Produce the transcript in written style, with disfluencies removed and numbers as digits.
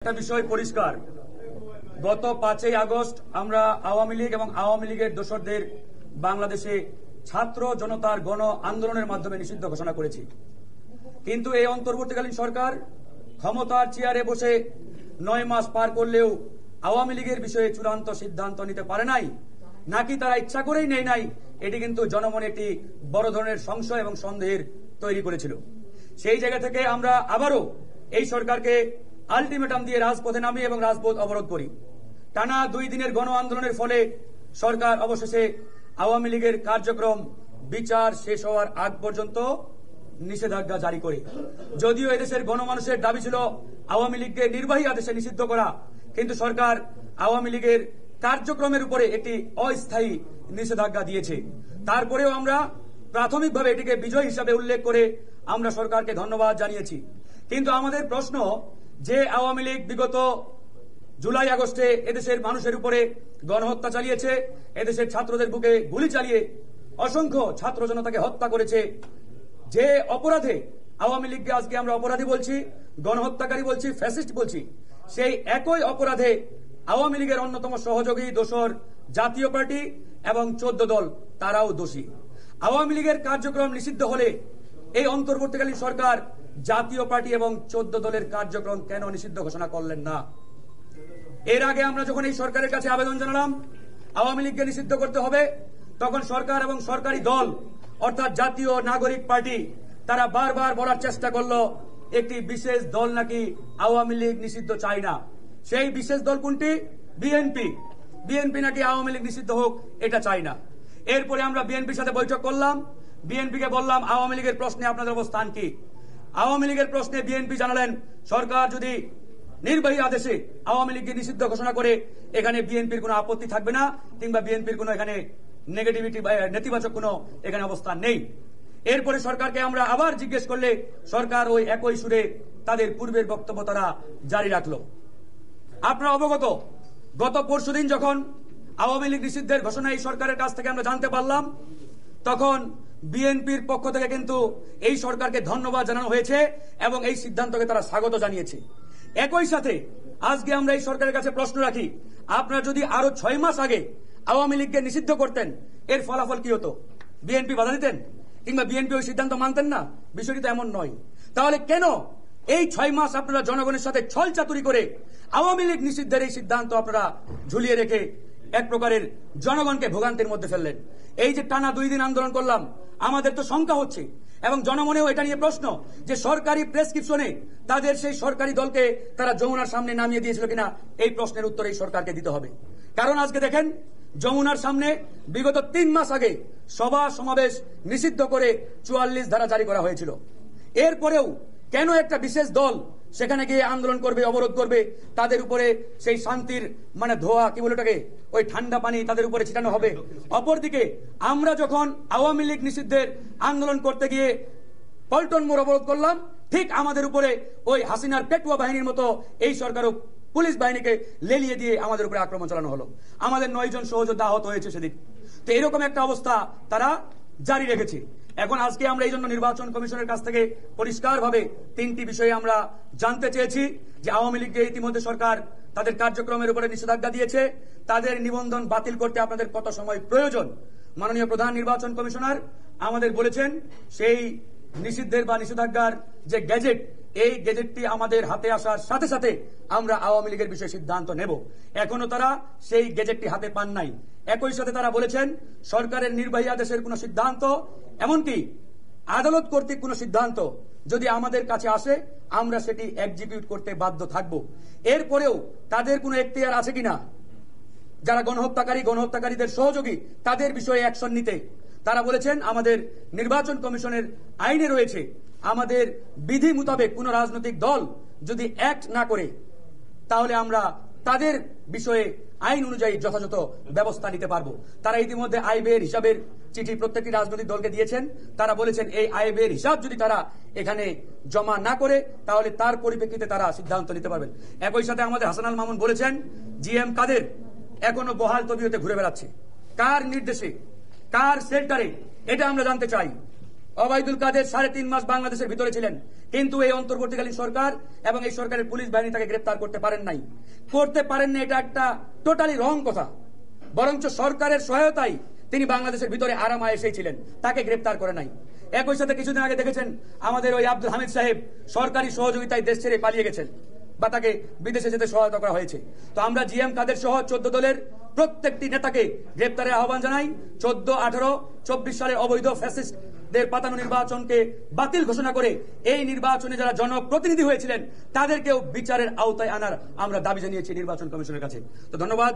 একটা বিষয় পরিষ্কার, গত 5ই আগস্ট আমরা আওয়ামী লীগ এবং আওয়ামী লীগের দোসরদের বাংলাদেশে ছাত্র জনতার গণ আন্দোলনের মাধ্যমে নিষিদ্ধ ঘোষণা করেছি। কিন্তু এই অন্তর্বর্তীকালীন সরকার ক্ষমতার চেয়ারে বসে 9 মাস পার করলেও আওয়ামী লীগের বিষয়ে চূড়ান্ত সিদ্ধান্ত নিতে পারে নাই, নাকি তারা ইচ্ছা করেই নেয় নাই, এটি কিন্তু জনমনে একটি বড় ধরনের সংশয় এবং সন্দেহের তৈরি করেছিল। সেই জায়গা থেকে আমরা আবারও এই সরকারকে আলটিমেটাম দিয়ে রাজপথে নামি এবং রাজপথ অবরোধ করি। টানা 2 দিনের গণ আন্দোলনের ফলে সরকার অবশেষে আওয়ামী লীগের কার্যক্রম বিচার শেষ হওয়ার আগ পর্যন্ত নিষেধাজ্ঞা জারি করে। যদিও এদেশের গণমানুষের দাবি ছিল আওয়ামী লীগকে নির্বাহী আদেশে নিষিদ্ধ করা, কিন্তু সরকার আওয়ামী লীগের কার্যক্রমের উপরে একটি অস্থায়ী নিষেধাজ্ঞা দিয়েছে। তারপরেও আমরা প্রাথমিকভাবে এটিকে বিজয় হিসাবে উল্লেখ করে আমরা সরকারকে ধন্যবাদ জানিয়েছি। কিন্তু আমাদের প্রশ্ন, যে আওয়ামী লীগ বিগত জুলাই আগস্টে এদেশের মানুষের উপরে গণহত্যা চালিয়েছে, এদেশের ছাত্রদের বুকে গুলি চালিয়ে অসংখ্য ছাত্র জনতাকে হত্যা করেছে, যে অপরাধে আওয়ামী লীগকে আজকে আমরা অপরাধী বলছি, গণহত্যাকারী বলছি, ফ্যাসিস্ট বলছি, সেই একই অপরাধে আওয়ামী লীগের অন্যতম সহযোগী দোসর জাতীয় পার্টি এবং 14 দল তারাও দোষী। আওয়ামী লীগের কার্যক্রম নিষিদ্ধ হলে এই অন্তর্বর্তীকালীন সরকার জাতীয় পার্টি এবং 14 দলের কার্যক্রম কেন নিষিদ্ধ ঘোষণা করলেন না? এর আগে আমরা যখন এই সরকারের কাছে আবেদন জানালাম আওয়ামী লীগকে নিষিদ্ধ করতে হবে, তখন সরকার এবং সরকারি দল অর্থাৎ জাতীয় নাগরিক পার্টি তারা বারবার বলার চেষ্টা করলো একটি বিশেষ দল নাকি আওয়ামী লীগ নিষিদ্ধ চায় না। সেই বিশেষ দল কোনটি? বিএনপি। বিএনপি নাকি আওয়ামী লীগ নিষিদ্ধ হোক এটা চায় না। এরপরে আমরা বিএনপির সাথে বৈঠক করলাম, বিএনপিকে বললাম আওয়ামী লীগের প্রশ্নে আপনাদের অবস্থান কি? আওয়ামী লীগের প্রশ্নে বিএনপি জানালেন সরকার যদি নির্বাহী আদেশে আওয়ামী লীগকে নিষিদ্ধ ঘোষণা করে এখানে বিএনপির কোনো আপত্তি থাকবে না, কিংবা বিএনপির কোনো এখানে নেগেটিভিটি বা নেতিবাচক কোনো এখানে অবস্থান নেই। এরপরে সরকারকে আমরা আবার জিজ্ঞেস করলে সরকার ওই একই সুরে তাদের পূর্বের বক্তব্য তারা জারি রাখলো। আপনারা অবগত, গত পরশুদিন যখন আওয়ামী লীগ নিষিদ্ধের ঘোষণা এই সরকারের কাছ থেকে আমরা জানতে পারলাম, তখন বিএনপির পক্ষ থেকে কিন্তু এই সরকারকে ধন্যবাদ জানানো হয়েছে এবং এই সিদ্ধান্তকে তারা স্বাগত জানিয়েছে। একই সাথে আজকে আমরা এই সরকারের কাছে প্রশ্ন রাখি, আপনারা যদি আরো 6 মাস আগে আওয়ামী লীগকে নিষিদ্ধ করতেন এর ফলাফল কি হতো? বিএনপি বাধা দিতেন কিংবা বিএনপি ওই সিদ্ধান্ত মানতেন না? বিষয়টি তো এমন নয়। তাহলে কেন এই 6 মাস আপনারা জনগণের সাথে ছল চাতুরি করে আওয়ামী লীগ নিষিদ্ধের এই সিদ্ধান্ত আপনারা ঝুলিয়ে রেখে এক প্রকারের জনগণকে ভোগান্তির মধ্যে ফেললেন? এই যে টানা 2 দিন আন্দোলন করলাম, আমাদের তো শঙ্কা হচ্ছে এবং জনমনেও এটা নিয়ে প্রশ্ন যে সরকারি প্রেসক্রিপশনে তাদের সেই সরকারি দলকে তারা যমুনার সামনে নামিয়ে দিয়েছিল কিনা, এই প্রশ্নের উত্তর এই সরকারকে দিতে হবে। কারণ আজকে দেখেন, যমুনার সামনে বিগত 3 মাস আগে সভা সমাবেশ নিষিদ্ধ করে 44 ধারা জারি করা হয়েছিল। এরপরেও কেন একটা বিশেষ দল সেখানে গিয়ে আন্দোলন করবে, অবরোধ করবে, তাদের উপরে সেই শান্তির ধোয়া কি বলে ওটাকে, ওই ঠান্ডা পানি তাদের উপরে ছিটানো হবে? অপরদিকে আমরা যখন আওয়ামী লীগ নিষিদ্ধের আন্দোলন করতে গিয়ে পল্টন মোড় অবরোধ করলাম, ঠিক আমাদের উপরে ওই হাসিনার পেটুয়া বাহিনীর মতো এই সরকারও পুলিশ বাহিনীকে লেলিয়ে দিয়ে আমাদের উপরে আক্রমণ চালানো হলো। আমাদের 9 জন সহযোদ্ধা আহত হয়েছে সেদিন। তো এরকম একটা অবস্থা তারা জারি রেখেছে। এখন আজকে আমরা এই জন্য নির্বাচন কমিশনের কাছ থেকে পরিষ্কারভাবে 3টি বিষয়ে আমরা জানতে চেয়েছি যে আওয়ামী লীগকে ইতিমধ্যে সরকার তাদের কার্যক্রমের উপরে নিষেধাজ্ঞা দিয়েছে, তাদের নিবন্ধন বাতিল করতে আপনাদের কত সময় প্রয়োজন? মাননীয় প্রধান নির্বাচন কমিশনার আমাদের বলেছেন সেই নিষিদ্ধের বা নিষেধাজ্ঞার যে গেজেট, এই গেজেটটি আমাদের হাতে আসার সাথে সাথে আমরা আওয়ামী লীগের বিষয়ে সিদ্ধান্ত নেব। এখনো তারা সেই গেজেটটি হাতে পান নাই। একই সাথে তারা বলেছেন সরকারের নির্বাহী আদেশের কোন সিদ্ধান্ত, এমনকি আদালত কর্তৃক কোন সিদ্ধান্ত যদি আমাদের কাছে আসে আমরা সেটি এক্সিকিউট করতে বাধ্য থাকব। এরপরেও তাদের কোনো এখতিয়ার আছে কিনা যারা গণহত্যাকারীদের সহযোগী তাদের বিষয়ে অ্যাকশন নিতে? তারা বলেছেন আমাদের নির্বাচন কমিশনের আইনে রয়েছে, আমাদের বিধি মোতাবেক কোন রাজনৈতিক দল যদি অ্যাক্ট না করে তাহলে আমরা তাদের বিষয়ে আইন অনুযায়ী যথাযথ ব্যবস্থা নিতে পারবো। তারা ইতিমধ্যে আয় ব্যয়ের হিসাবের চিঠি প্রত্যেকটি রাজনৈতিক দলকে দিয়েছেন। তারা বলেছেন এই আয় ব্যয়ের হিসাব যদি তারা এখানে জমা না করে তাহলে তার পরিপ্রেক্ষিতে তারা সিদ্ধান্ত নিতে পারবেন। একই সাথে আমাদের হাসানুল মামুন বলেছেন জিএম কাদের এখনো বহাল তবিয়তে ঘুরে বেড়াচ্ছে। কার নির্দেশে, কার শেল্টারে, এটা আমরা জানতে চাই। ওবায়দুল কাদের 3.5 মাস বাংলাদেশের ভিতরে ছিলেন, কিন্তু এই অন্তর্বর্তীকালীন সরকার এবং এই সরকারের পুলিশ বাহিনী তাকে গ্রেপ্তার করতে পারেন নাই। এটা একটা টোটালি রং কথা। বরঞ্চ সরকারের সহায়তায় তিনি বাংলাদেশের ভিতরে আরামায় এসেছিলেন, তাকে গ্রেপ্তার করে নাই। একই সাথে কিছুদিন আগে দেখেছেন আমাদের ওই আব্দুল হামিদ সাহেব সরকারি সহযোগিতায় দেশ ছেড়ে পালিয়ে গেছেন বা তাকে বিদেশে যেতে সহায়তা করা হয়েছে। তো আমরা জিএম কাদের সহ 14 দলের প্রত্যেকটি নেতাকে গ্রেপ্তারের আহ্বান জানাই। 14, 18, 24 সালের অবৈধ ফ্যাসিস্টদের পাতানো নির্বাচনকে বাতিল ঘোষণা করে এই নির্বাচনে যারা জনপ্রতিনিধি হয়েছিলেন তাদেরকেও বিচারের আওতায় আনার আমরা দাবি জানিয়েছি নির্বাচন কমিশনের কাছে। তো ধন্যবাদ।